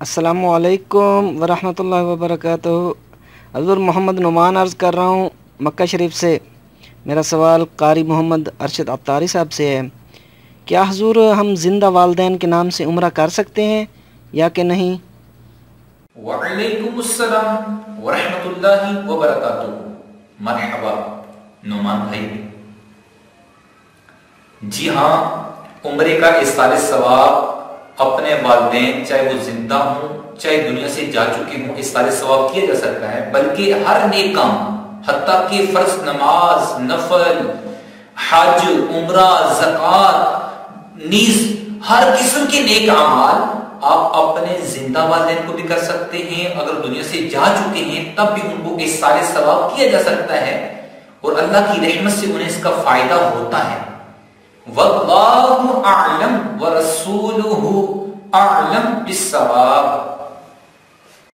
السلام علیکم ورحمۃ اللہ وبرکاتہ۔ حضور محمد نعمان عرض کر رہا ہوں مکہ شریف سے۔ میرا سوال قاری محمد ارشد عطاری صاحب سے ہے، کیا حضور ہم زندہ والدین کے نام سے عمرہ کر سکتے ہیں یا کہ نہیں؟ وعلیکم السلام ورحمۃ اللہ وبرکاتہ۔ مرحبا نعمان بھائی۔ جی ہاں، عمرے کا ایصال ثواب اپنے والدین چاہے وہ زندہ ہوں چاہے دنیا سے جا چکے ہوں ایصال ثواب کیا جا سکتا ہے، بلکہ ہر نیک کام حتیٰ کہ فرض نماز، نفل، حج، عمرہ، زکوٰۃ، نیز ہر قسم کے نیک اعمال آپ اپنے زندہ والدین کو بھی کر سکتے ہیں، اگر دنیا سے جا چکے ہیں تب بھی ان کو ایصال ثواب کیا جا سکتا ہے، اور اللہ کی رحمت سے انہیں اس کا فائدہ ہوتا ہے۔ واللہ اعلم ورسولہ اعلم بالصواب۔